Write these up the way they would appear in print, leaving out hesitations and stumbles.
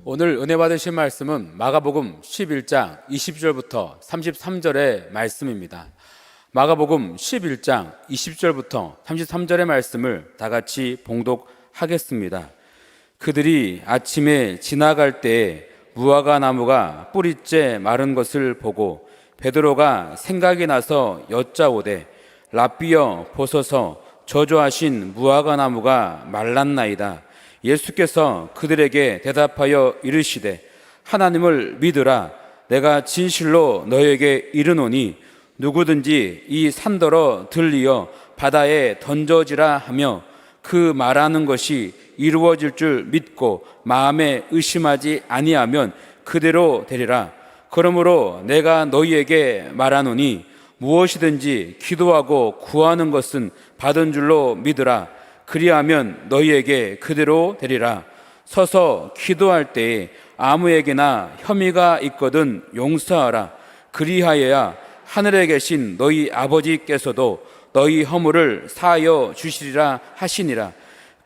오늘 은혜 받으실 말씀은 마가복음 11장 20절부터 33절의 말씀입니다. 마가복음 11장 20절부터 33절의 말씀을 다 같이 봉독하겠습니다. 그들이 아침에 지나갈 때에 무화과 나무가 뿌리째 마른 것을 보고 베드로가 생각이 나서 여짜오되 랍비여 보소서 저주하신 무화과 나무가 말랐나이다. 예수께서 그들에게 대답하여 이르시되 하나님을 믿으라. 내가 진실로 너에게 이르노니 누구든지 이 산더러 들리어 바다에 던져지라 하며 그 말하는 것이 이루어질 줄 믿고 마음에 의심하지 아니하면 그대로 되리라. 그러므로 내가 너희에게 말하노니 무엇이든지 기도하고 구하는 것은 받은 줄로 믿으라. 그리하면 너희에게 그대로 되리라. 서서 기도할 때에 아무에게나 혐의가 있거든 용서하라. 그리하여야 하늘에 계신 너희 아버지께서도 너희 허물을 사하여 주시리라 하시니라.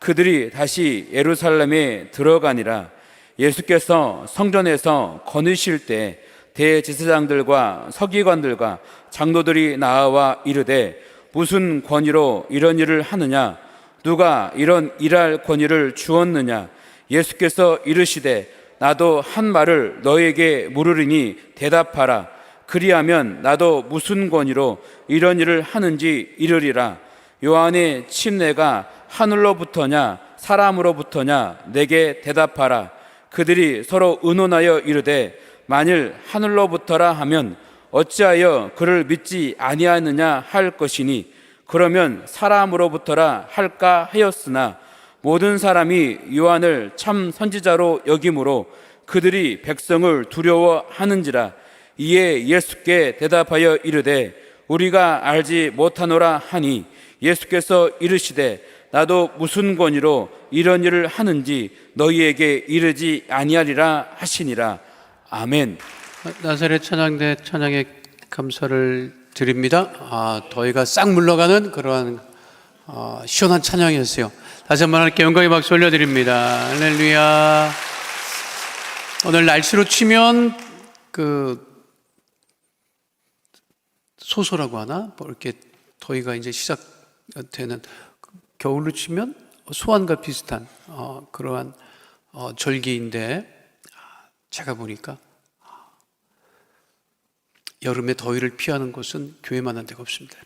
그들이 다시 예루살렘에 들어가니라. 예수께서 성전에서 거느실 때 대제사장들과 서기관들과 장로들이 나와 이르되 무슨 권위로 이런 일을 하느냐? 누가 이런 일할 권위를 주었느냐? 예수께서 이르시되 나도 한 말을 너에게 물으리니 대답하라. 그리하면 나도 무슨 권위로 이런 일을 하는지 이르리라. 요한의 침례가 하늘로부터냐 사람으로부터냐? 내게 대답하라. 그들이 서로 의논하여 이르되 만일 하늘로부터라 하면 어찌하여 그를 믿지 아니하느냐 할 것이니 그러면 사람으로부터라 할까 하였으나 모든 사람이 요한을 참 선지자로 여김으로 그들이 백성을 두려워하는지라. 이에 예수께 대답하여 이르되 우리가 알지 못하노라 하니 예수께서 이르시되 나도 무슨 권위로 이런 일을 하는지 너희에게 이르지 아니하리라 하시니라. 아멘. 나사렛 찬양대 찬양에 감사를 드립니다. 더위가 싹 물러가는 그러한 시원한 찬양이었어요. 다시 한번 하나님께 영광의 박수 올려드립니다. 할렐루야. 오늘 날씨로 치면 소소라고 하나? 뭐 이렇게 더위가 이제 시작되는, 겨울로 치면 소환과 비슷한 그러한 절기인데, 제가 보니까 여름에 더위를 피하는 곳은 교회만한 데가 없습니다.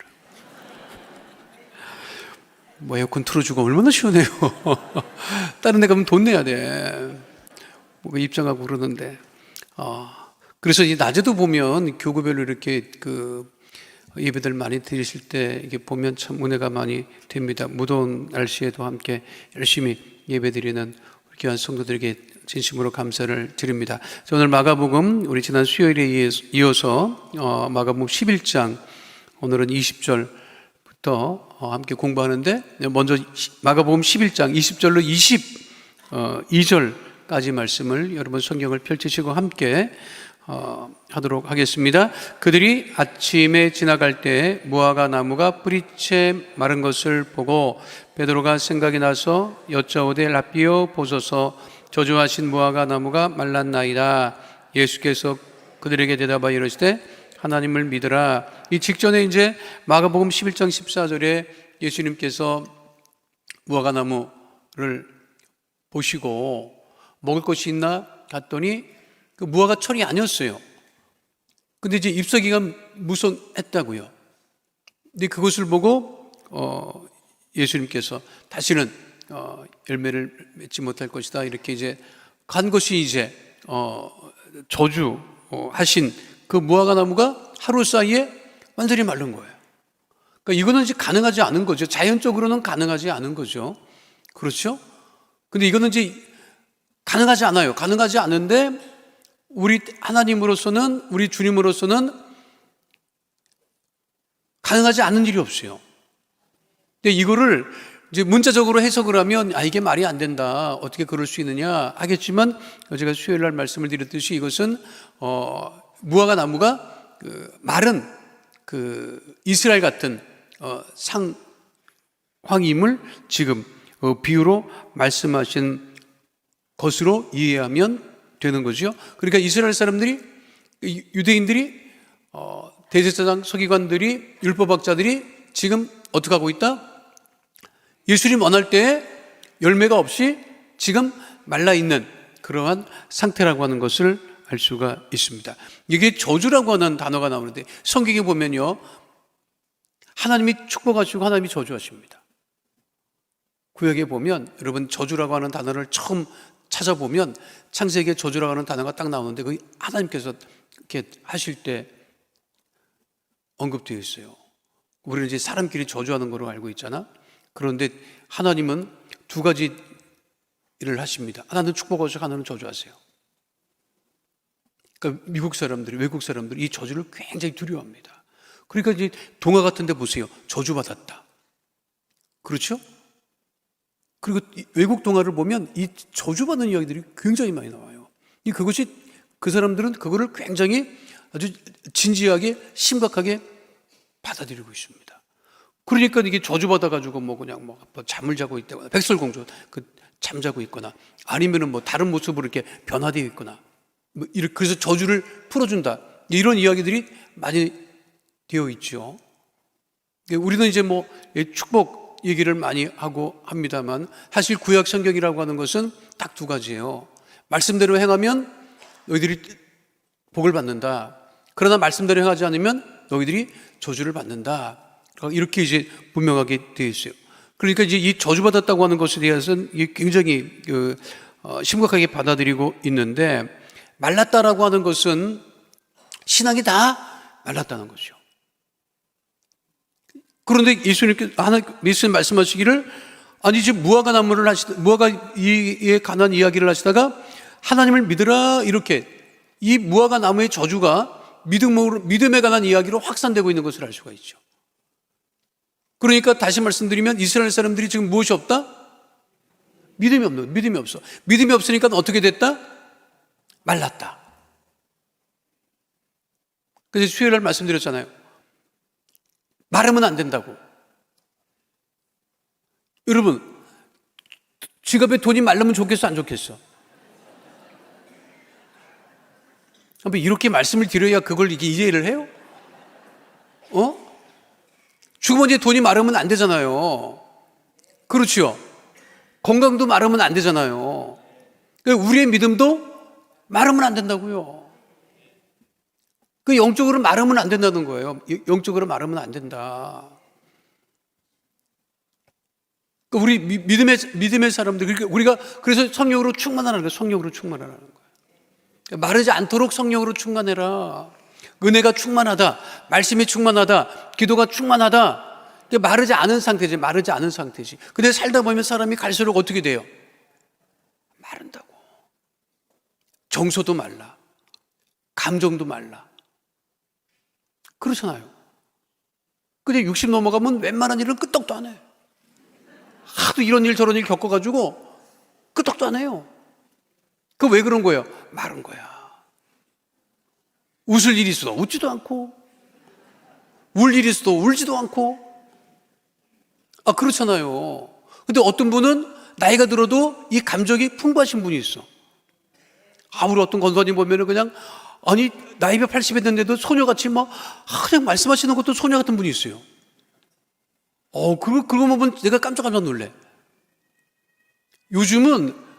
뭐 에어컨 틀어주고 얼마나 시원해요. 다른 데 가면 돈 내야 돼. 뭐 입장하고 그러는데. 그래서 이 낮에도 보면 교구별로 이렇게 예배들 많이 드리실 때 이게 보면 참 은혜가 많이 됩니다. 무더운 날씨에도 함께 열심히 예배 드리는 우리 귀한 성도들에게 진심으로 감사를 드립니다. 오늘 마가복음, 우리 지난 수요일에 이어서 마가복음 11장, 오늘은 20절부터 함께 공부하는데, 먼저 마가복음 11장 20절로 22절까지 말씀을 여러분 성경을 펼치시고 함께 하도록 하겠습니다. 그들이 아침에 지나갈 때 무화과 나무가 뿌리채 마른 것을 보고 베드로가 생각이 나서 여짜오되 랍비여 보소서 저주하신 무화과 나무가 말랐나이다. 예수께서 그들에게 대답하여 이르시되 하나님을 믿으라. 이 직전에 이제 마가복음 11장 14절에 예수님께서 무화과 나무를 보시고 먹을 것이 있나 갔더니 그 무화과 철이 아니었어요. 근데 이제 잎사귀가 무성했다고요. 근데 그것을 보고 예수님께서 다시는 열매를 맺지 못할 것이다, 이렇게 이제 간 것이 이제 저주하신 그 무화과 나무가 하루 사이에 완전히 마른 거예요. 그러니까 이거는 이제 가능하지 않은 거죠. 자연적으로는 가능하지 않은 거죠. 그렇죠? 근데 이거는 이제 가능하지 않아요. 가능하지 않은데 우리 하나님으로서는, 우리 주님으로서는 가능하지 않은 일이 없어요. 근데 이거를 이제 문자적으로 해석을 하면 이게 말이 안 된다, 어떻게 그럴 수 있느냐 하겠지만, 제가 수요일 날 말씀을 드렸듯이 이것은 무화과 나무가 마른 이스라엘 같은 상황임을 지금 비유로 말씀하신 것으로 이해하면 되는 거죠. 그러니까 이스라엘 사람들이, 유대인들이, 대제사장 서기관들이, 율법학자들이 지금 어떻게 하고 있다? 예수님 원할 때에 열매가 없이 지금 말라있는 그러한 상태라고 하는 것을 알 수가 있습니다. 이게 저주라고 하는 단어가 나오는데 성경에 보면요, 하나님이 축복하시고 하나님이 저주하십니다. 구약에 보면 여러분 저주라고 하는 단어를 처음 찾아보면 창세기에 저주라고 하는 단어가 딱 나오는데 그 하나님께서 이렇게 하실 때 언급되어 있어요. 우리는 이제 사람끼리 저주하는 거로 알고 있잖아. 그런데 하나님은 두 가지 일을 하십니다. 하나는 축복하시고 하나는 저주하세요. 그러니까 미국 사람들이, 외국 사람들이 이 저주를 굉장히 두려워합니다. 그러니까 이제 동화 같은 데 보세요. 저주받았다. 그렇죠? 그리고 외국 동화를 보면 이 저주받는 이야기들이 굉장히 많이 나와요. 그것이, 그 사람들은 그거를 굉장히 아주 진지하게, 심각하게 받아들이고 있습니다. 그러니까 이게 저주받아가지고 그냥 잠을 자고 있다거나, 백설공주 잠자고 있거나, 아니면은 다른 모습으로 이렇게 변화되어 있거나, 그래서 저주를 풀어준다. 이런 이야기들이 많이 되어 있죠. 우리는 이제 축복 얘기를 많이 하고 합니다만, 사실 구약 성경이라고 하는 것은 딱 두 가지예요. 말씀대로 행하면 너희들이 복을 받는다. 그러나 말씀대로 행하지 않으면 너희들이 저주를 받는다. 이렇게 이제 분명하게 되어 있어요. 그러니까 이제 이 저주받았다고 하는 것에 대해서는 굉장히 심각하게 받아들이고 있는데, 말랐다라고 하는 것은 신앙이 다 말랐다는 거죠. 그런데 예수님께서 예수님 말씀하시기를, 아니 지금 무화과에 관한 이야기를 하시다가 하나님을 믿으라, 이렇게 이 무화과 나무의 저주가 믿음에 관한 이야기로 확산되고 있는 것을 알 수가 있죠. 그러니까 다시 말씀드리면 이스라엘 사람들이 지금 무엇이 없다? 믿음이 없어. 믿음이 없으니까 어떻게 됐다? 말랐다. 그래서 수요일 날 말씀드렸잖아요. 마르면 안 된다고. 여러분, 지갑에 돈이 마르면 좋겠어, 안 좋겠어? 이렇게 말씀을 드려야 그걸 이해를 해요? 주머니에 돈이 마르면 안 되잖아요. 그렇죠? 건강도 마르면 안 되잖아요. 우리의 믿음도 마르면 안 된다고요. 영적으로 마르면 안 된다는 거예요. 영적으로 마르면 안 된다. 우리 믿음의 사람들, 우리가 그래서 성령으로 충만하라는 거예요. 성령으로 충만하라는 거예요. 마르지 않도록 성령으로 충만해라. 은혜가 충만하다, 말씀이 충만하다, 기도가 충만하다. 마르지 않은 상태지. 근데 살다 보면 사람이 갈수록 어떻게 돼요? 마른다고. 정서도 말라, 감정도 말라. 그렇잖아요. 근데 60 넘어가면 웬만한 일은 끄떡도 안 해. 하도 이런 일 저런 일 겪어가지고 끄떡도 안 해요. 왜 그런 거예요? 마른 거야. 웃을 일이 있어도 웃지도 않고, 울 일이 있어도 울지도 않고. 그렇잖아요. 근데 어떤 분은 나이가 들어도 이 감정이 풍부하신 분이 있어. 우리 어떤 권사님 보면은 그냥, 나이가 80이 됐는데도 소녀같이 그냥 말씀하시는 것도 소녀 같은 분이 있어요. 그거 보면 내가 깜짝깜짝 놀래. 요즘은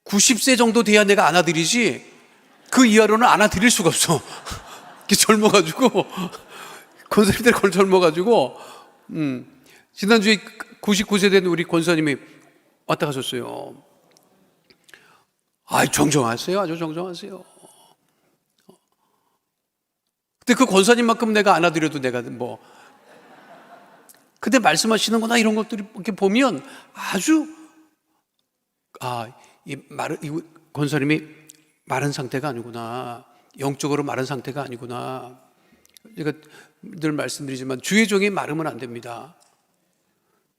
90세 정도 돼야 내가 안아드리지, 그 이하로는 안아드릴 수가 없어. 젊어가지고, 권사님들 젊어가지고, 지난주에 99세 된 우리 권사님이 왔다 가셨어요. 정정하세요. 아주 정정하세요. 근데 그 권사님만큼 내가 안아드려도 내가 근데 말씀하시는구나, 이런 것들이 이렇게 보면 아주, 이 권사님이 마른 상태가 아니구나. 영적으로 마른 상태가 아니구나. 제가 늘 말씀드리지만 주의 종이 마르면 안 됩니다.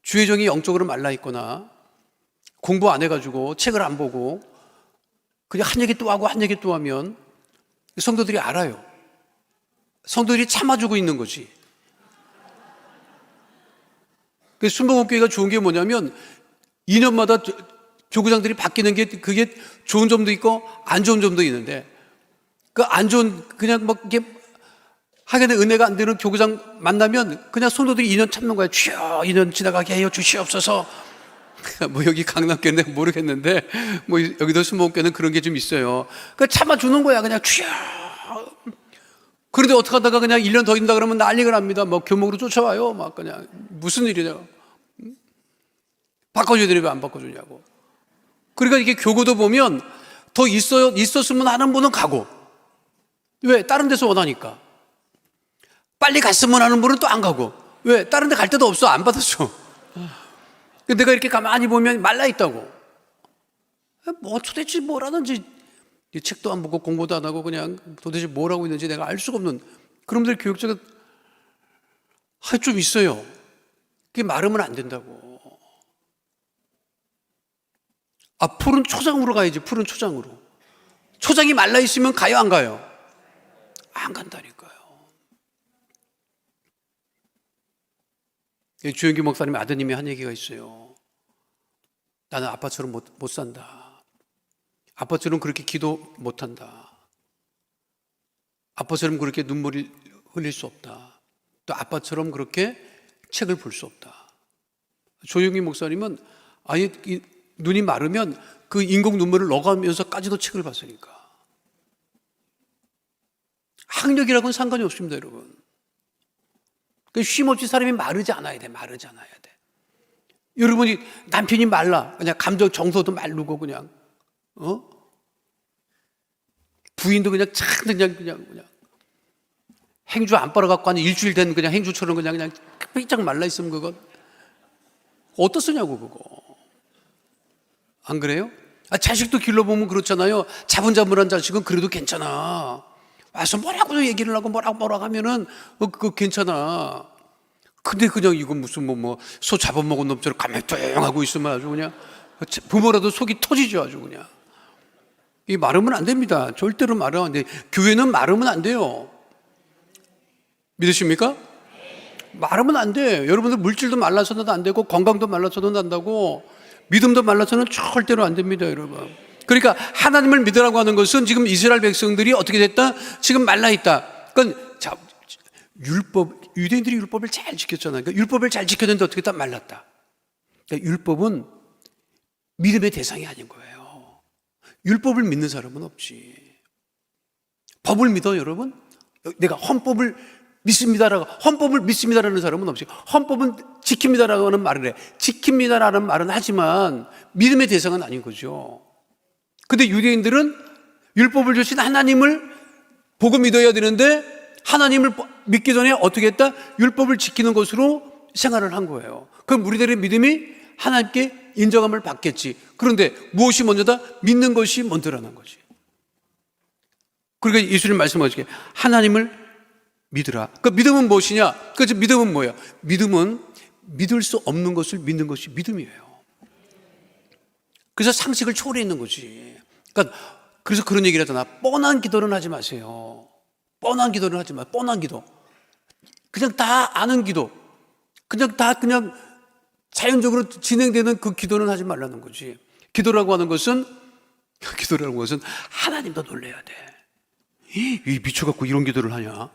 주의 종이 영적으로 말라 있거나 공부 안 해가지고 책을 안 보고 그냥 한 얘기 또 하고 한 얘기 또 하면 성도들이 알아요. 성도들이 참아주고 있는 거지. 순복음교회가 좋은 게 뭐냐면 2년마다 교구장들이 바뀌는 게 그게 좋은 점도 있고 안 좋은 점도 있는데, 그 안 좋은, 그냥 막 이게 하게 된 은혜가 안 되는 교구장 만나면 그냥 성도들이 2년 참는 거야. 주여 2년 지나가게 해요 주시옵소서. 뭐 여기 강남교회는 모르겠는데 뭐 여기도 수목교회는 그런 게 좀 있어요. 그 참아주는 거야. 그냥 주여. 그런데 어떻게 하다가 그냥 1년 더 있다 그러면 난리가 납니다. 뭐 교목으로 쫓아와요. 막 그냥 무슨 일이냐. 바꿔줘야 되는데 왜 안 바꿔주냐고. 그러니까 이게 교구도 보면 더 있었으면 하는 분은 가고, 왜? 다른 데서 원하니까. 빨리 갔으면 하는 분은 또 안 가고, 왜? 다른 데 갈 데도 없어. 안 받아줘. 내가 이렇게 가만히 보면 말라있다고. 뭐 도대체 뭐라든지 책도 안 보고 공부도 안 하고 그냥 도대체 뭘 하고 있는지 내가 알 수가 없는 그런 분들 교육자가 좀 있어요. 그게 마르면 안 된다고. 푸른 초장으로 가야지. 푸른 초장으로. 초장이 말라있으면 가요 안 가요? 안 간다니까요. 주영기 목사님 아드님이 한 얘기가 있어요. 나는 아빠처럼 못 산다. 아빠처럼 그렇게 기도 못한다. 아빠처럼 그렇게 눈물을 흘릴 수 없다. 또 아빠처럼 그렇게 책을 볼 수 없다. 조영기 목사님은 아예 눈이 마르면 그 인공 눈물을 넣어가면서까지도 책을 봤으니까. 학력이라고는 상관이 없습니다, 여러분. 쉼없이 사람이 마르지 않아야 돼. 마르지 않아야 돼. 여러분이 남편이 말라. 그냥 감정 정서도 마르고 그냥 부인도 그냥 그냥 행주 안 빨아갖고 한 일주일 된 그냥 행주처럼 그냥 삐짝 말라 있으면 그거 어떻으냐고 그거. 안 그래요? 자식도 길러보면 그렇잖아요. 자분자분한 자식은 그래도 괜찮아. 와서 뭐라고 얘기를 하고 뭐라고 하면은 그거 괜찮아. 근데 그냥 이건 무슨 소 잡아먹은 놈처럼 가만히 조용하고 있으면 아주 그냥 부모라도 속이 터지죠. 아주 그냥. 이 마르면 안 됩니다. 절대로 마르면 안 돼. 교회는 마르면 안 돼요. 믿으십니까? 마르면 안 돼. 여러분들 물질도 말라서도 안 되고 건강도 말라서도 안 된다고. 믿음도 말라서는 절대로 안 됩니다, 여러분. 그러니까 하나님을 믿으라고 하는 것은 지금 이스라엘 백성들이 어떻게 됐다? 지금 말라있다. 그러니까 유대인들이 율법을 잘 지켰잖아요. 그러니까 율법을 잘 지켰는데 어떻게 다 말랐다. 그러니까 율법은 믿음의 대상이 아닌 거예요. 율법을 믿는 사람은 없지. 법을 믿어, 여러분? 내가 헌법을 믿습니다라는 사람은 없이, 헌법은 지킵니다라고 하는 말을 해. 지킵니다라는 말은 하지만 믿음의 대상은 아닌 거죠. 근데 유대인들은 율법을 주신 하나님을 보고 믿어야 되는데 하나님을 믿기 전에 어떻게 했다? 율법을 지키는 것으로 생활을 한 거예요. 그럼 우리들의 믿음이 하나님께 인정함을 받겠지. 그런데 무엇이 먼저다? 믿는 것이 먼저라는 거지. 그러니까 예수님 말씀하시기에 하나님을 믿으라. 그 믿음은 무엇이냐? 그 믿음은 뭐예요? 믿음은 믿을 수 없는 것을 믿는 것이 믿음이에요. 그래서 상식을 초월해 있는 거지. 그러니까 그래서 그런 얘기를 하잖아. 뻔한 기도는 하지 마세요. 뻔한 기도는 하지 마. 뻔한 기도. 그냥 다 아는 기도. 그냥 자연적으로 진행되는 그 기도는 하지 말라는 거지. 기도라고 하는 것은 하나님도 놀라야 돼. 이 미쳐갖고 이런 기도를 하냐?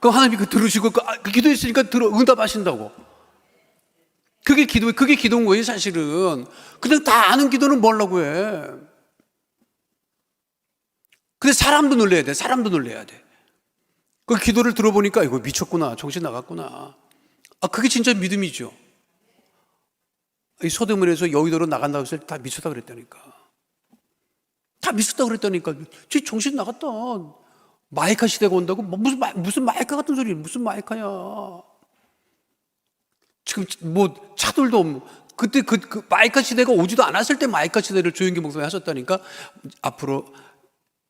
그럼 하나님이 그 들으시고 그 기도했으니까 응답하신다고. 그게 기도인 거예요, 사실은. 그냥 다 아는 기도는 뭐 하려고 해. 근데 사람도 놀라야 돼. 사람도 놀라야 돼. 그 기도를 들어보니까 이거 미쳤구나. 정신 나갔구나. 그게 진짜 믿음이죠. 이 서대문에서 여의도로 나간다고 해서 다 미쳤다 그랬다니까. 다 미쳤다 그랬다니까. 쟤 정신 나갔다. 마이카 시대가 온다고? 무슨 마이카 같은 소리, 무슨 마이카야. 지금 차들도 없고. 그때 그 마이카 시대가 오지도 않았을 때 마이카 시대를 조영기 목사님이 하셨다니까. 앞으로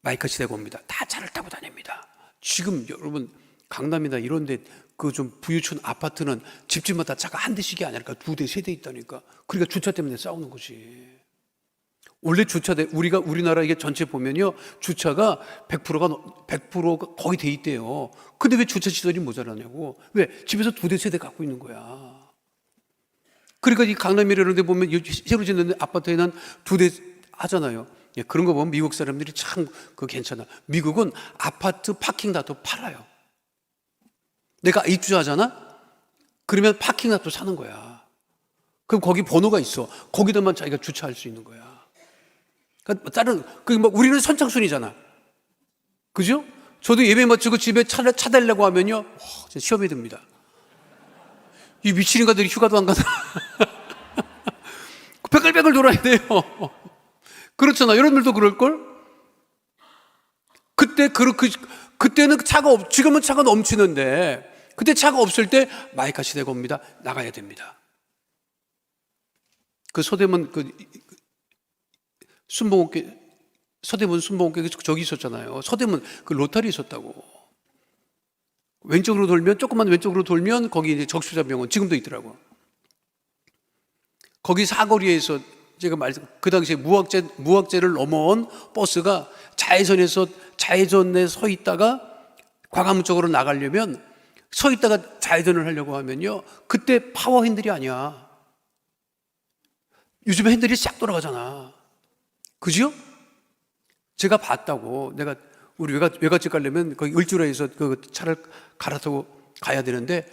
마이카 시대가 옵니다. 다 차를 타고 다닙니다. 지금 여러분 강남이나 이런 데 그 좀 부유층 아파트는 집집마다 차가 한 대씩이 아니라 2대, 3대 있다니까. 그러니까 주차 때문에 싸우는 거지. 원래 우리나라 이게 전체 보면요. 주차가 100%가 거의 돼 있대요. 근데 왜 주차 시설이 모자라냐고. 왜? 집에서 2대, 3대 갖고 있는 거야. 그러니까 이 강남이나 이런 데 보면 새로 짓는 아파트에는 2대 하잖아요. 예, 그런 거 보면 미국 사람들이 참 그거 괜찮아. 미국은 아파트 파킹다도 팔아요. 내가 입주하잖아? 그러면 파킹다도 사는 거야. 그럼 거기 번호가 있어. 거기다만 자기가 주차할 수 있는 거야. 그러니까 다른, 우리는 선착순이잖아. 그죠? 저도 예배 마치고 집에 차 대려고 하면요, 진짜 시험이 듭니다. 이 미친 인간들이 휴가도 안 가나? 뱅글뱅글 돌아야 돼요. 그렇잖아. 여러분들도 그럴걸? 그때는 차가 지금은 차가 넘치는데, 그때 차가 없을 때 마이카 시대가 옵니다. 나가야 됩니다. 그 서대문 순복음교회, 서대문 순복음교회 저기 있었잖아요. 서대문 그 로타리 있었다고. 왼쪽으로 돌면, 조금만 왼쪽으로 돌면 거기 이제 적수자병원 지금도 있더라고. 거기 사거리에서 제가 그 당시에 무학제를 넘어온 버스가 좌회전에 서 있다가 광화문 쪽으로 나가려면 서 있다가 좌회전을 하려고 하면요, 그때 파워 핸들이 아니야. 요즘에 핸들이 싹 돌아가잖아. 그죠? 제가 봤다고. 우리 외갓집 가려면 거기 을주로에서 그 차를 갈아타고 가야 되는데,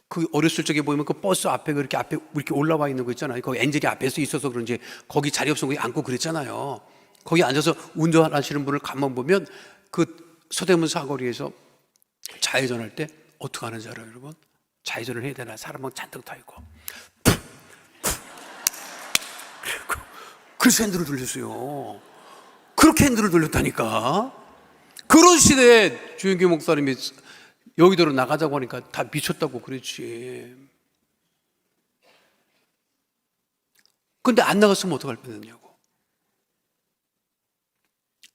그 어렸을 적에 보면 그 버스 앞에 앞에 이렇게 올라와 있는 거 있잖아요. 거기 엔젤이 앞에서 있어서 그런지 거기 자리 없으면 거기 앉고 그랬잖아요. 거기 앉아서 운전하시는 분을 가만 보면 그 서대문 사거리에서 좌회전할 때 어떻게 하는지 알아요, 여러분? 좌회전을 해야 되나? 사람은 잔뜩 타 있고. 그래서 핸들을 돌렸어요. 그렇게 핸들을 돌렸다니까. 그런 시대에 주영기 목사님이 여의도로 나가자고 하니까 다 미쳤다고 그랬지. 근데 안 나갔으면 어떡할 뻔했냐고.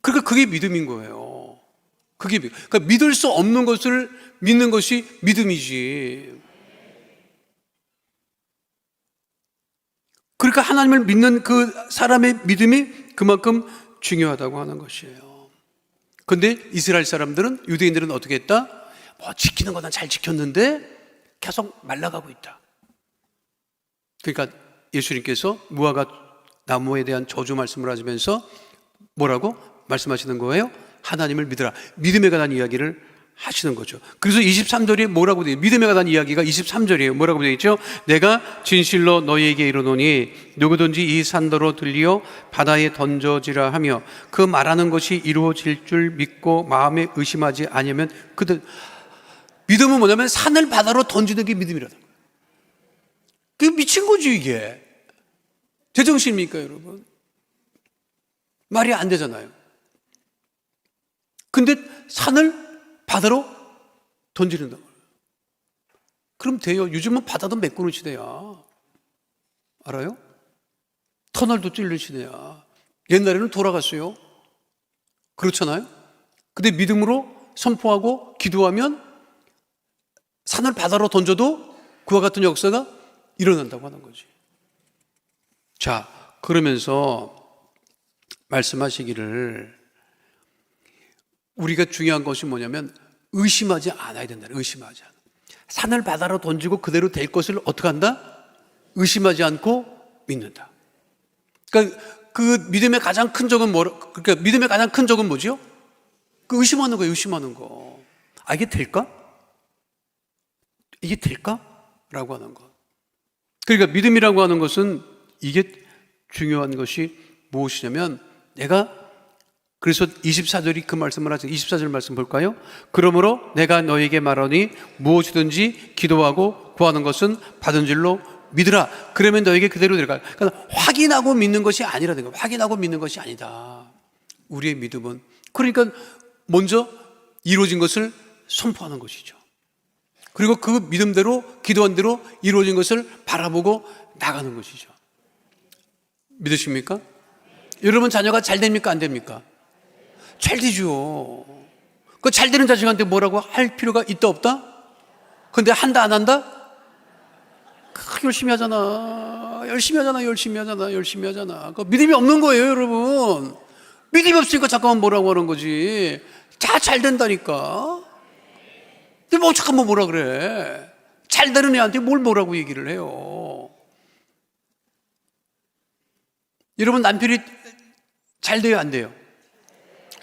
그러니까 그게 믿음인 거예요. 그러니까 믿을 수 없는 것을 믿는 것이 믿음이지. 그러니까 하나님을 믿는 그 사람의 믿음이 그만큼 중요하다고 하는 것이에요. 그런데 이스라엘 사람들은, 유대인들은 어떻게 했다? 지키는 건 잘 지켰는데 계속 말라가고 있다. 그러니까 예수님께서 무화과 나무에 대한 저주 말씀을 하시면서 뭐라고 말씀하시는 거예요? 하나님을 믿으라. 믿음에 관한 이야기를 하시는 거죠. 그래서 23절에 뭐라고 되어 있어요? 믿음에 관한 이야기가 23절이에요. 뭐라고 되어 있죠? 내가 진실로 너희에게 이르노니 누구든지 이 산더러 들리어 바다에 던져지라 하며 그 말하는 것이 이루어질 줄 믿고 마음에 의심하지 않으면 그들. 믿음은 뭐냐면 산을 바다로 던지는 게 믿음이라는 거예요. 그게 미친 거지, 이게. 제정신입니까, 여러분? 말이 안 되잖아요. 근데 산을 바다로 던지는다. 그럼 돼요. 요즘은 바다도 메꾸는 시대야. 알아요? 터널도 뚫는 시대야. 옛날에는 돌아갔어요. 그렇잖아요? 근데 믿음으로 선포하고 기도하면 산을 바다로 던져도 그와 같은 역사가 일어난다고 하는 거지. 자, 그러면서 말씀하시기를 우리가 중요한 것이 뭐냐면 의심하지 않아야 된다. 의심하지 않아. 산을 바다로 던지고 그대로 될 것을 어떻게 한다? 의심하지 않고 믿는다. 그러니까 그 믿음의 가장 큰 적은 그러니까 믿음의 가장 큰 적은 뭐죠? 그 의심하는 거예요. 의심하는 거. 이게 될까? 이게 될까? 라고 하는 것. 그러니까 믿음이라고 하는 것은 이게 중요한 것이 무엇이냐면 그래서 24절이 그 말씀을 하죠. 24절 말씀 볼까요? 그러므로 내가 너에게 말하니 무엇이든지 기도하고 구하는 것은 받은 줄로 믿으라. 그러면 너에게 그대로 들어가. 그러니까 확인하고 믿는 것이 아니라는 거예요. 확인하고 믿는 것이 아니다. 우리의 믿음은. 그러니까 먼저 이루어진 것을 선포하는 것이죠. 그리고 그 믿음대로 기도한 대로 이루어진 것을 바라보고 나가는 것이죠. 믿으십니까? 여러분 자녀가 잘 됩니까? 안 됩니까? 잘 되죠. 그 잘 되는 자식한테 뭐라고 할 필요가 있다 없다? 근데 한다 안 한다? 열심히 하잖아. 열심히 하잖아. 그 믿음이 없는 거예요, 여러분. 믿음이 없으니까 잠깐만 뭐라고 하는 거지. 다 잘 된다니까. 근데 잠깐만 뭐라 그래. 잘 되는 애한테 뭐라고 얘기를 해요. 여러분 남편이 잘 돼요, 안 돼요?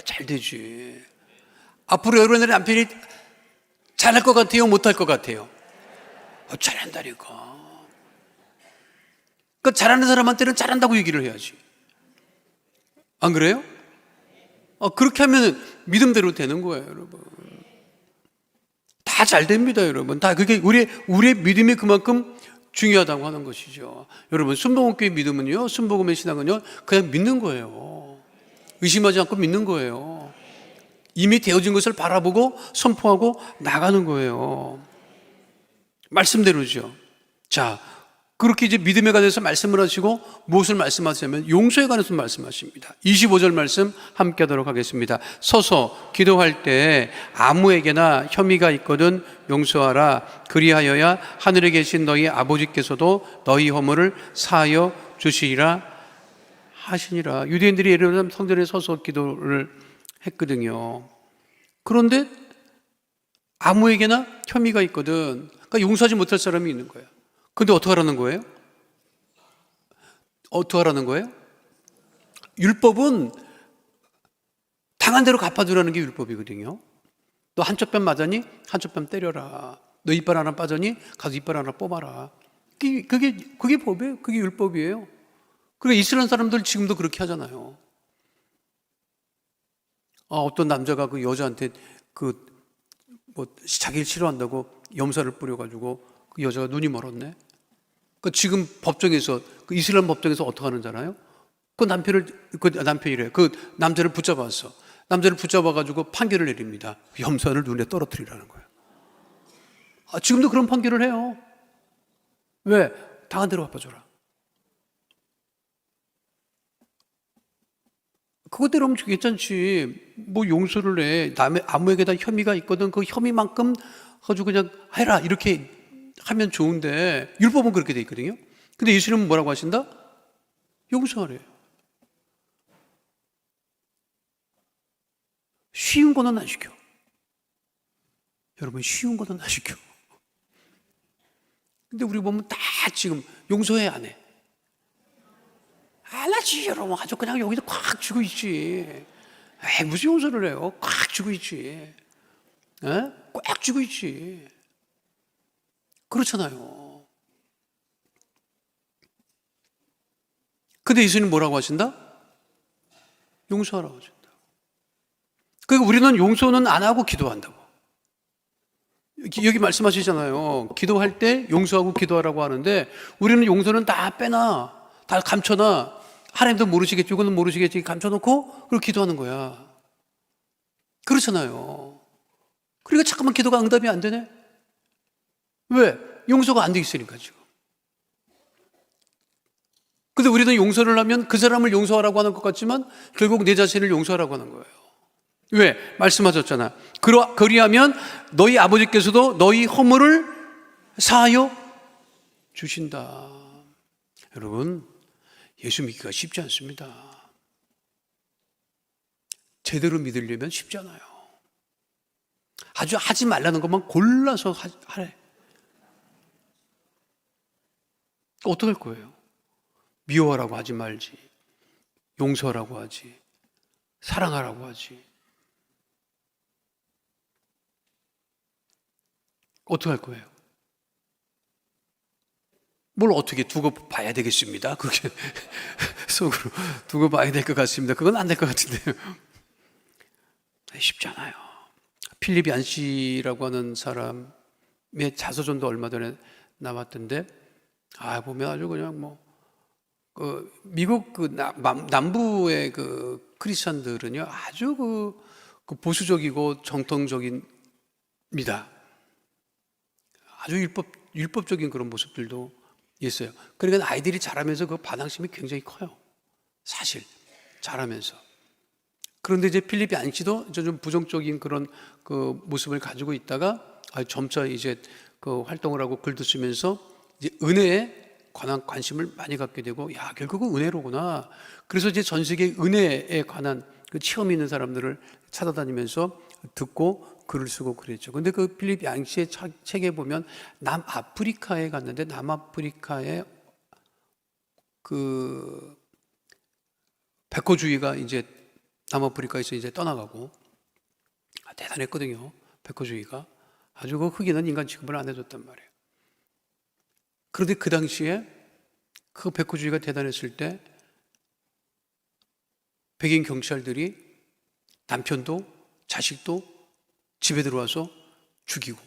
잘 되지. 앞으로 여러분의 남편이 잘할 것 같아요, 못할 것 같아요? 잘한다니까. 그 잘하는 사람한테는 잘한다고 얘기를 해야지. 안 그래요? 그렇게 하면 믿음대로 되는 거예요, 여러분. 다 잘 됩니다, 여러분. 다 그게 우리의 믿음이 그만큼 중요하다고 하는 것이죠. 여러분, 순복음교회 믿음은요, 순복음의 신앙은요, 그냥 믿는 거예요. 의심하지 않고 믿는 거예요. 이미 되어진 것을 바라보고 선포하고 나가는 거예요. 말씀대로죠. 자, 그렇게 이제 믿음에 관해서 말씀을 하시고 무엇을 말씀하시냐면 용서에 관해서 말씀하십니다. 25절 말씀 함께 하도록 하겠습니다. 서서 기도할 때 아무에게나 혐의가 있거든 용서하라. 그리하여야 하늘에 계신 너희 아버지께서도 너희 허물을 사하여 주시리라 하시니라. 유대인들이 예루살렘 성전에 서서 기도를 했거든요. 그런데 아무에게나 혐의가 있거든. 그러니까 용서하지 못할 사람이 있는 거예요. 근데 어떻게 하라는 거예요? 어떻게 하라는 거예요? 율법은 당한 대로 갚아주라는 게 율법이거든요. 너 한쪽 뺨 맞았니? 한쪽 뺨 때려라. 너 이빨 하나 빠졌니? 가서 이빨 하나 뽑아라. 그게 법이에요. 그게 율법이에요. 그리고 이스라엘 사람들 지금도 그렇게 하잖아요. 어떤 남자가 그 여자한테 자기를 싫어한다고 염사를 뿌려가지고 그 여자가 눈이 멀었네. 지금 법정에서, 이슬람 법정에서 어떻게 하는 줄 알아요? 남편이래. 그 남자를 붙잡았어. 남자를 붙잡아가지고 판결을 내립니다. 염산을 눈에 떨어뜨리라는 거예요. 지금도 그런 판결을 해요. 왜? 당한 대로 갚아줘라. 그것대로 하면 괜찮지. 뭐 용서를 해. 아무에게다 혐의가 있거든. 그 혐의만큼 가지고 그냥 해라. 이렇게 하면 좋은데 율법은 그렇게 돼 있거든요. 근데 예수님은 뭐라고 하신다? 용서하래요. 쉬운 거는 안 시켜. 여러분, 쉬운 거는 안 시켜. 근데 우리 보면 다 지금 용서해, 안 해? 안 하지, 여러분. 아주 그냥 여기서 꽉 쥐고 있지. 무슨 용서를 해요? 꽉 쥐고 있지. 꽉 쥐고 있지. 그렇잖아요. 근데 예수님 뭐라고 하신다? 용서하라고 하신다. 그러니까 우리는 용서는 안 하고 기도한다고. 여기 말씀하시잖아요. 기도할 때 용서하고 기도하라고 하는데 우리는 용서는 다 빼놔. 다 감춰놔. 하나님도 모르시겠지, 이거는 모르시겠지, 감춰놓고 그리고 기도하는 거야. 그렇잖아요. 그러니까 잠깐만 기도가 응답이 안 되네? 왜? 용서가 안 돼 있으니까 지금. 근데 우리는 용서를 하면 그 사람을 용서하라고 하는 것 같지만 결국 내 자신을 용서하라고 하는 거예요. 왜? 말씀하셨잖아. 그리하면 너희 아버지께서도 너희 허물을 사하여 주신다. 여러분, 예수 믿기가 쉽지 않습니다. 제대로 믿으려면 쉽지 않아요. 아주 하지 말라는 것만 골라서 하래. 어떻게 할 거예요? 미워하라고 하지 말지, 용서하라고 하지, 사랑하라고 하지. 어떻게 할 거예요? 뭘 어떻게 두고 봐야 되겠습니다. 그렇게 속으로 두고 봐야 될 것 같습니다. 그건 안 될 것 같은데요. 쉽지 않아요. 필립 얀시라고 하는 사람의 자서전도 얼마 전에 나왔던데, 보면 아주 그냥 미국 남부의 크리스천들은요, 아주 보수적이고 정통적입니다. 아주 율법적인 그런 모습들도 있어요. 그러니까 아이들이 자라면서 그 반항심이 굉장히 커요. 사실, 자라면서. 그런데 이제 필립 얀시도 좀 부정적인 그런 모습을 가지고 있다가 점차 이제 활동을 하고 글도 쓰면서 이제 은혜에 관한 관심을 많이 갖게 되고, 결국은 은혜로구나. 그래서 이제 전 세계 은혜에 관한 체험이 있는 사람들을 찾아다니면서 듣고 글을 쓰고 그랬죠. 근데 그 필립 얀시의 책에 보면 남아프리카에 갔는데 남아프리카에 백호주의가 이제 남아프리카에서 이제 떠나가고 대단했거든요. 백호주의가 아주 그 흑인은 인간 취급을 안 해줬단 말이에요. 그런데 그 당시에 그 백호주의가 대단했을 때 백인 경찰들이 남편도 자식도 집에 들어와서 죽이고,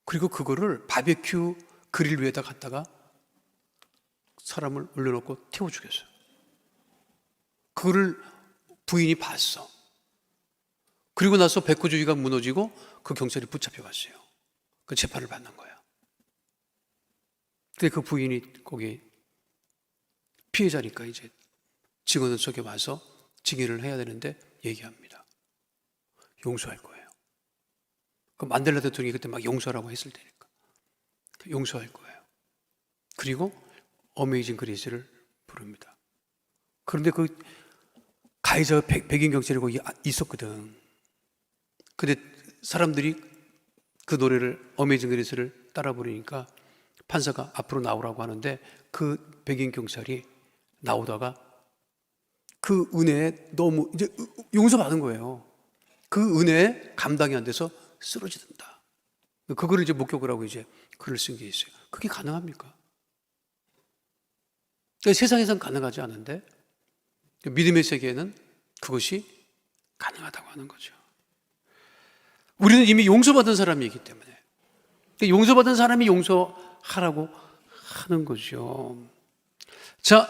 그리고 그거를 바베큐 그릴 위에다 갖다가 사람을 올려놓고 태워 죽였어요. 그거를 부인이 봤어. 그리고 나서 백호주의가 무너지고 그 경찰이 붙잡혀갔어요. 그 재판을 받는 거야. 근데 그 부인이 거기 피해자니까 이제 증언을 속에 와서 증인을 해야 되는데 얘기합니다. 용서할 거예요. 그 만델라 대통령이 그때 막 용서라고 했을 테니까 용서할 거예요. 그리고 어메이징 그레이스를 부릅니다. 그런데 그 가해자가 백인 경찰이 거기 있었거든. 근데 사람들이 그 노래를 어메이징 그레이스를 따라 부르니까 판사가 앞으로 나오라고 하는데 그 백인 경찰이 나오다가 그 은혜에 너무 이제 용서받은 거예요. 그 은혜에 감당이 안 돼서 쓰러지든다. 그거를 이제 목격을 하고 이제 글을 쓴 게 있어요. 그게 가능합니까? 그러니까 세상에선 가능하지 않은데 믿음의 세계에는 그것이 가능하다고 하는 거죠. 우리는 이미 용서받은 사람이기 때문에 용서받은 사람이 용서하라고 하는 거죠. 자,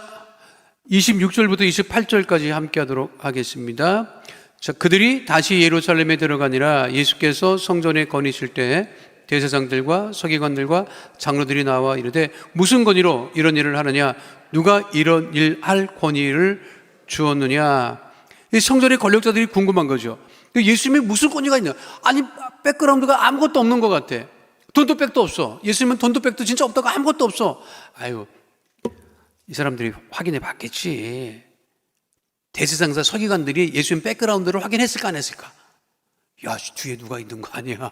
26절부터 28절까지 함께 하도록 하겠습니다. 자, 그들이 다시 예루살렘에 들어가니라 예수께서 성전에 거니실 때 대제사장들과 서기관들과 장로들이 나와 이르되 무슨 권위로 이런 일을 하느냐, 누가 이런 일 할 권위를 주었느냐. 이 성전의 권력자들이 궁금한 거죠. 예수님이 무슨 권위가 있냐? 아니, 백그라운드가 아무것도 없는 것 같아. 돈도 백도 없어. 예수님은 돈도 백도 진짜 없다고 아무것도 없어. 아유, 이 사람들이 확인해 봤겠지. 대제사장사 서기관들이 예수님 백그라운드를 확인했을까 안 했을까? 야, 뒤에 누가 있는 거 아니야?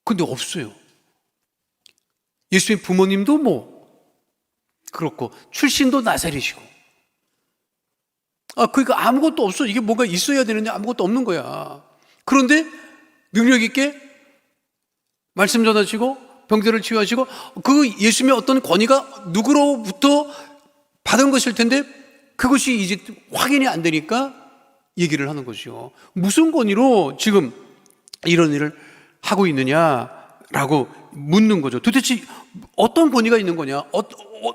근데 없어요. 예수님 부모님도 뭐 그렇고 출신도 나사렛이고, 그러니까 아무것도 없어. 이게 뭔가 있어야 되는데 아무것도 없는 거야. 그런데 능력 있게 말씀 전하시고 병들을 치유하시고, 그 예수님의 어떤 권위가 누구로부터 받은 것일 텐데 그것이 이제 확인이 안 되니까 얘기를 하는 것이요. 무슨 권위로 지금 이런 일을 하고 있느냐라고 묻는 거죠. 도대체 어떤 권위가 있는 거냐?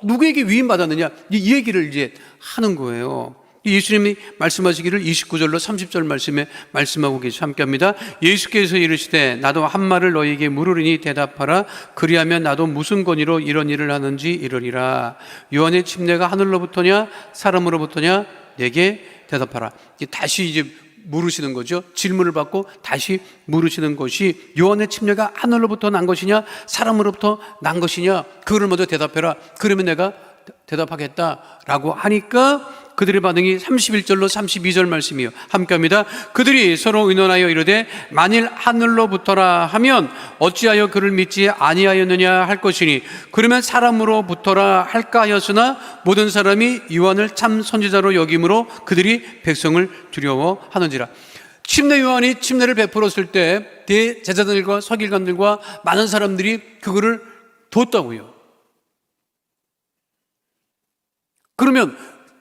누구에게 위임받았느냐? 이 얘기를 이제 하는 거예요. 예수님이 말씀하시기를 29절로 30절 말씀에 말씀하고 함께 합니다. 예수께서 이르시되 나도 한 말을 너희에게 물으리니 대답하라. 그리하면 나도 무슨 권위로 이런 일을 하는지 이르리라. 요한의 침례가 하늘로부터냐 사람으로부터냐 내게 대답하라. 다시 이제 물으시는 거죠. 질문을 받고 다시 물으시는 것이 요한의 침례가 하늘로부터 난 것이냐 사람으로부터 난 것이냐, 그거를 먼저 대답해라. 그러면 내가 대답하겠다라고 하니까 그들의 반응이 31절로 32절 말씀이요. 함께 합니다. 그들이 서로 의논하여 이르되 만일 하늘로부터라 하면 어찌하여 그를 믿지 아니하였느냐 할 것이니, 그러면 사람으로부터라 할까 하였으나 모든 사람이 요한을 참 선지자로 여김으로 그들이 백성을 두려워하는지라. 침례 요한이 침례를 베풀었을 때 대제사장들과 서기관들과 많은 사람들이 그거를 뒀다고요. 그러면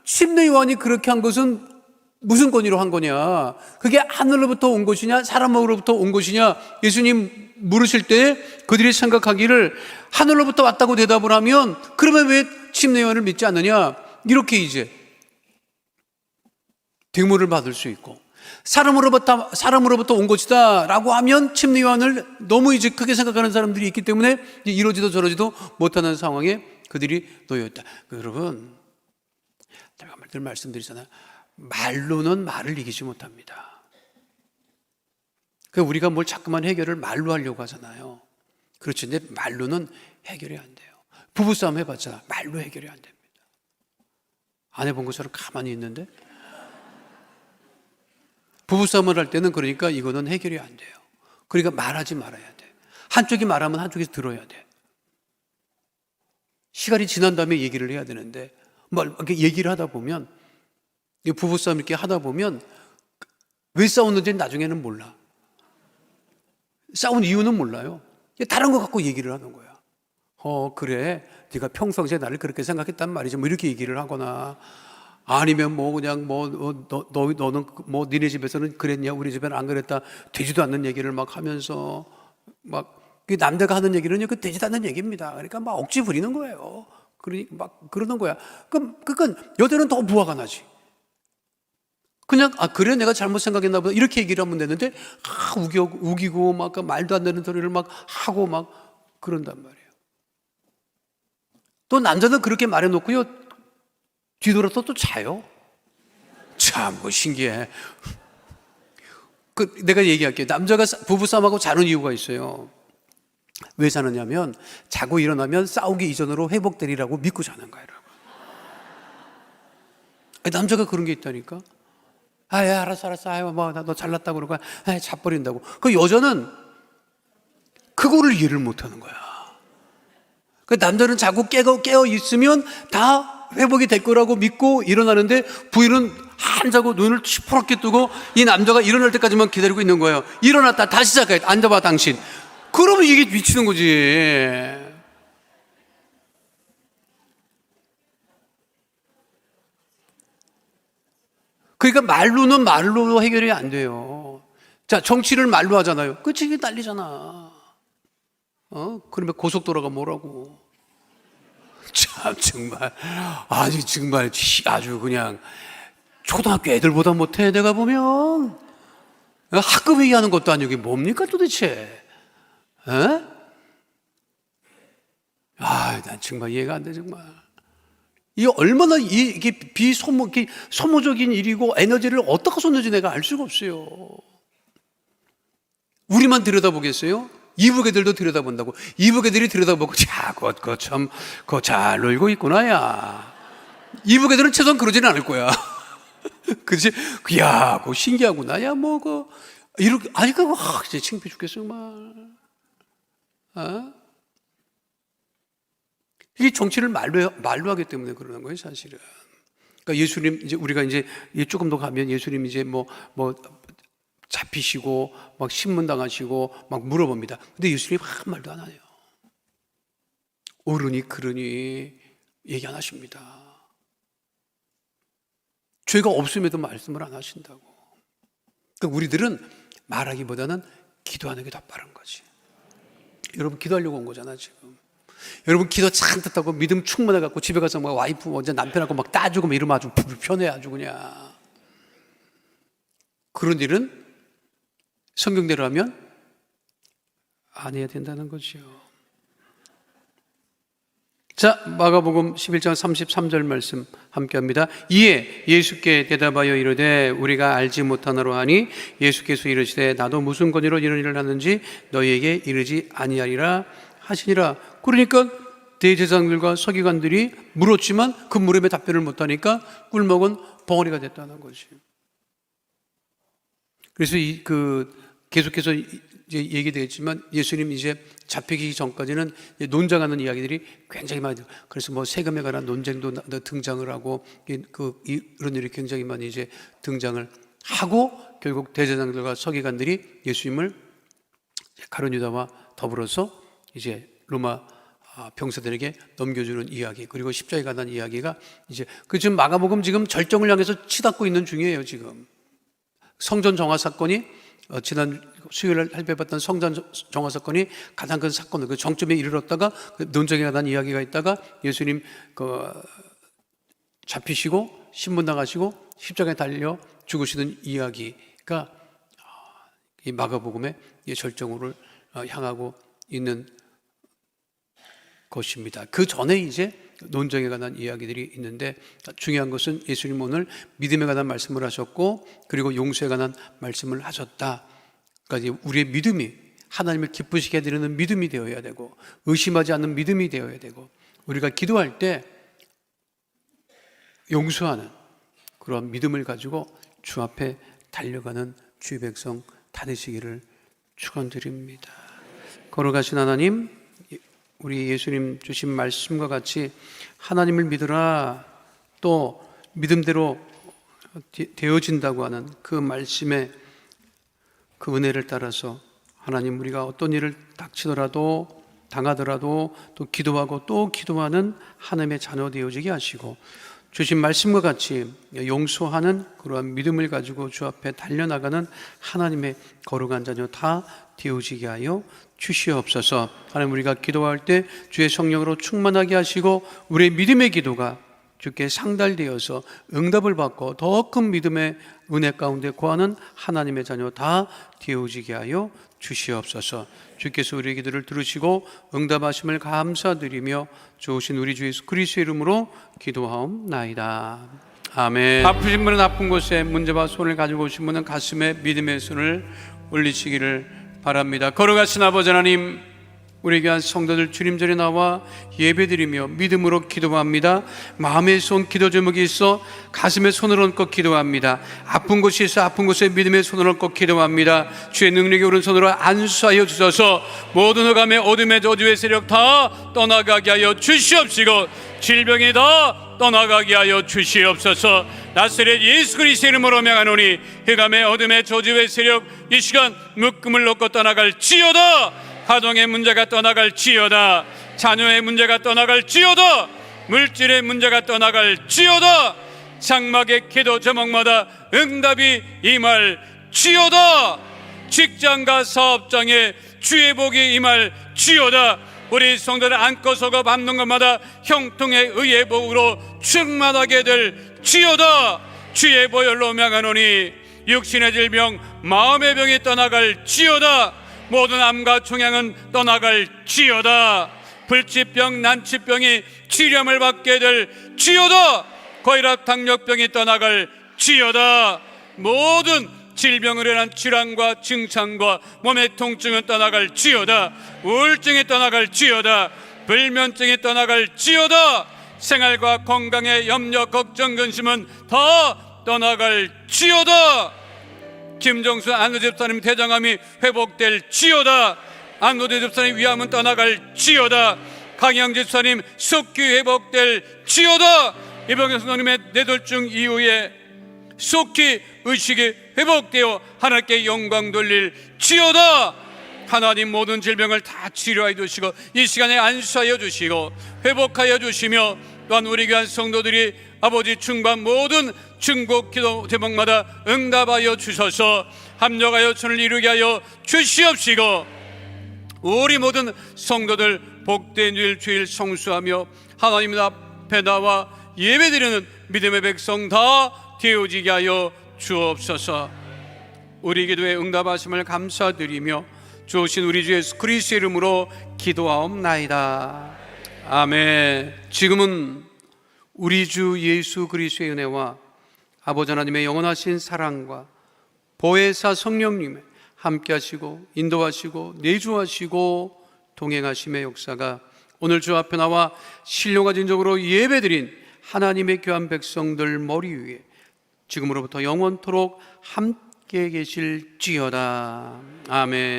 침례 요한이 그렇게 한 것은 무슨 권위로 한 거냐? 그게 하늘로부터 온 것이냐 사람으로부터 온 것이냐? 예수님 물으실 때 그들이 생각하기를 하늘로부터 왔다고 대답을 하면 그러면 왜 침례 요한을 믿지 않느냐? 이렇게 이제 대모를 받을 수 있고, 사람으로부터 온 것이다 라고 하면 침례 요한을 너무 이제 크게 생각하는 사람들이 있기 때문에 이러지도 저러지도 못하는 상황에 그들이 놓여있다. 여러분, 제가 늘 말씀드리잖아요. 말로는 말을 이기지 못합니다. 우리가 뭘 자꾸만 해결을 말로 하려고 하잖아요. 그렇지, 근데 말로는 해결이 안 돼요. 부부싸움 해봤자 말로 해결이 안 됩니다. 안 해본 것처럼 가만히 있는데, 부부싸움을 할 때는 그러니까 이거는 해결이 안 돼요. 그러니까 말하지 말아야 돼. 한쪽이 말하면 한쪽에서 들어야 돼. 시간이 지난 다음에 얘기를 해야 되는데, 뭐 이렇게 얘기를 하다 보면, 부부싸움 이렇게 하다 보면 왜 싸웠는지 나중에는 몰라. 싸운 이유는 몰라요. 다른 거 갖고 얘기를 하는 거야. 그래, 네가 평상시에 나를 그렇게 생각했단 말이지, 뭐 이렇게 얘기를 하거나, 아니면 뭐 그냥 너는 뭐 니네 집에서는 그랬냐, 우리 집에는 안 그랬다, 되지도 않는 얘기를 막 하면서, 막 그 남자가 하는 얘기는요, 그 되지도 않는 얘기입니다. 그러니까 막 억지 부리는 거예요. 그러니까 막 그러는 거야. 그럼 여자는 더 부화가 나지. 그냥 그래, 내가 잘못 생각했나 보다, 이렇게 얘기를 하면 되는데 우기고 막 말도 안 되는 소리를 막 하고 막 그런단 말이에요. 또 남자는 그렇게 말해놓고요, 뒤돌아서 또 자요. 참 신기해. 내가 얘기할게요. 남자가 부부싸움하고 자는 이유가 있어요. 왜 자느냐면, 자고 일어나면 싸우기 이전으로 회복되리라고 믿고 자는 거예요. 남자가 그런 게 있다니까. 야, 알았어. 아유, 뭐, 너 잘났다고 그러고, 자버린다고. 그 여자는 그거를 이해를 못 하는 거야. 그 남자는 자고 깨어 있으면 다 회복이 될 거라고 믿고 일어나는데, 부인은 한자고 눈을 시퍼렇게 뜨고 이 남자가 일어날 때까지만 기다리고 있는 거예요. 일어났다, 다시 시작해. 앉아봐, 당신. 그러면 이게 미치는 거지. 그러니까 말로 해결이 안 돼요. 자, 정치를 말로 하잖아요. 그치, 이게 난리잖아. 그러면 고속도로가 뭐라고. 참, 정말. 정말 아주 그냥 초등학교 애들보다 못해, 내가 보면. 학급 얘기하는 것도 아니고 이게 뭡니까 도대체. 난 정말 이해가 안 돼, 정말. 이게 얼마나 이게 소모적인 일이고 에너지를 어떻게 쏟는지 내가 알 수가 없어요. 우리만 들여다보겠어요? 이북애들도 들여다본다고. 이북애들이 들여다보고, 그거 잘 놀고 있구나, 야. 이북애들은 최소한 그러지는 않을 거야. 그치? 그거 신기하구나, 야, 이렇게, 진짜 창피해 죽겠어, 정말. 이게 정치를 말로 하기 때문에 그러는 거예요, 사실은. 그러니까 예수님, 우리가 조금 더 가면 예수님 잡히시고, 막 신문당하시고, 막 물어봅니다. 근데 예수님 한 말도 안 하네요. 어른이 그러니 얘기 안 하십니다. 죄가 없음에도 말씀을 안 하신다고. 그러니까 우리들은 말하기보다는 기도하는 게 더 빠른 거지. 여러분, 기도하려고 온 거잖아, 지금. 여러분, 기도 잔뜩 하고 믿음 충만해갖고 집에 가서 막 와이프 먼저 남편하고 막 따주고 막 이러면 아주 불편해, 아주 그냥. 그런 일은 성경대로 하면 안 해야 된다는 거죠. 자, 마가복음 11장 33절 말씀 함께 합니다. 이에 예수께 대답하여 이르되 우리가 알지 못하노라 하니 예수께서 이르시되 나도 무슨 권위로 이런 일을 하는지 너희에게 이르지 아니하리라 하시니라. 그러니까 대제사장들과 서기관들이 물었지만 그 물음에 답변을 못하니까 꿀먹은 벙어리가 됐다는 거지. 그래서 계속해서 얘기되겠지만 예수님 잡히기 전까지는 논쟁하는 이야기들이 굉장히 많이 들어요. 그래서 세금에 관한 논쟁도 등장을 하고 이런 일이 굉장히 많이 등장을 하고 결국 대제사장들과 서기관들이 예수님을 가룟 유다와 더불어서 로마 병사들에게 넘겨주는 이야기, 그리고 십자가에 관한 이야기가 지금 마가복음 지금 절정을 향해서 치닫고 있는 중이에요. 지금 성전 정화 사건이 지난 수요일에 발표받던 성전 정화 사건이 가장 큰 사건을 그 정점에 이르렀다가 논쟁에 관한 이야기가 있다가 예수님 잡히시고 신문당하시고 십자가에 달려 죽으시는 이야기가 이 마가복음의 절정으로 향하고 있는 것입니다. 그 전에 논쟁에 관한 이야기들이 있는데 중요한 것은 예수님 오늘 믿음에 관한 말씀을 하셨고 그리고 용서에 관한 말씀을 하셨다. 그러니까 우리의 믿음이 하나님을 기쁘시게 해드리는 믿음이 되어야 되고 의심하지 않는 믿음이 되어야 되고 우리가 기도할 때 용서하는 그런 믿음을 가지고 주 앞에 달려가는 주의 백성 다 되시기를 축원드립니다. 걸어가신 하나님, 우리 예수님 주신 말씀과 같이 하나님을 믿으라, 또 믿음대로 되어진다고 하는 그 말씀에 그 은혜를 따라서 하나님, 우리가 어떤 일을 닥치더라도 당하더라도 또 기도하고 또 기도하는 하나님의 자녀 되어지게 하시고, 주신 말씀과 같이 용서하는 그러한 믿음을 가지고 주 앞에 달려나가는 하나님의 거룩한 자녀 다 되어지게 하여 주시옵소서. 하나님, 우리가 기도할 때 주의 성령으로 충만하게 하시고 우리의 믿음의 기도가 주께 상달되어서 응답을 받고 더 큰 믿음의 은혜 가운데 거하는 하나님의 자녀 다 되어지게 하여 주시옵소서. 주께서 우리의 기도를 들으시고 응답하심을 감사드리며 좋으신 우리 주 예수 그리스도의 이름으로 기도하옵나이다. 아멘. 아프신 분은 아픈 곳에 문제와 손을 가지고 오신 분은 가슴에 믿음의 손을 올리시기를 바랍니다. 걸어가신 아버지 하나님, 우리 귀한 성도들 주님 전에 나와 예배드리며 믿음으로 기도합니다. 마음에 손 기도 제목이 있어 가슴에 손을 얹고 기도합니다. 아픈 곳이 있어 아픈 곳에 믿음의 손을 얹고 기도합니다. 주의 능력이 오른손으로 안수하여 주셔서 모든 흑암의 어둠의 저주의 세력 다 떠나가게 하여 주시옵시고 질병이 다 떠나가게 하여 주시옵소서. 나사렛 예수 그리스도의 이름으로 명하노니 흑암의 어둠의 저주의 세력 이 시간 묶음을 놓고 떠나갈지어다. 가정의 문제가 떠나갈지어다. 자녀의 문제가 떠나갈지어다. 물질의 문제가 떠나갈지어다. 장막의 기도 제목마다 응답이 임할지어다. 직장과 사업장에 주의 복이 임할지어다. 우리 성도들 안고 서고 밟는 것마다 형통의 의의 복으로 충만하게 될지어다. 주의 보혈로 명하노니 육신의 질병 마음의 병이 떠나갈지어다. 모든 암과 종양은 떠나갈지어다. 불치병 난치병이 치료함을 받게 될지어다. 고혈압 당뇨병이 떠나갈지어다. 모든 질병으로 인한 질환과 증상과 몸의 통증은 떠나갈지어다. 우울증이 떠나갈지어다. 불면증이 떠나갈지어다. 생활과 건강의 염려 걱정 근심은 다 떠나갈지어다. 김정수 안노 집사님 대장암이 회복될지어다. 안노대 집사님 위암은 떠나갈지어다. 강영 집사님 속기 회복될지어다. 이병현 성도님의 뇌졸중 이후에 속기 의식이 회복되어 하나님께 영광 돌릴지어다. 하나님, 모든 질병을 다 치료하여 주시고 이 시간에 안수하여 주시고 회복하여 주시며, 또한 우리 귀한 성도들이 아버지 중반 모든 중곡 기도 제목마다 응답하여 주셔서 합력하여 천을 이루게 하여 주시옵시고, 우리 모든 성도들 복된 주일 성수하며 하나님 앞에 나와 예배드리는 믿음의 백성 다 되어지게 하여 주옵소서. 우리 기도에 응답하심을 감사드리며 주오신 우리 주 예수 그리스도의 이름으로 기도하옵나이다. 아멘. 지금은 우리 주 예수 그리스도의 은혜와 아버지 하나님의 영원하신 사랑과 보혜사 성령님의 함께하시고 인도하시고 내주하시고 동행하심의 역사가 오늘 주 앞에 나와 신령과 진정으로 예배드린 하나님의 귀한 백성들 머리 위에 지금으로부터 영원토록 함께 계실지어다. 아멘.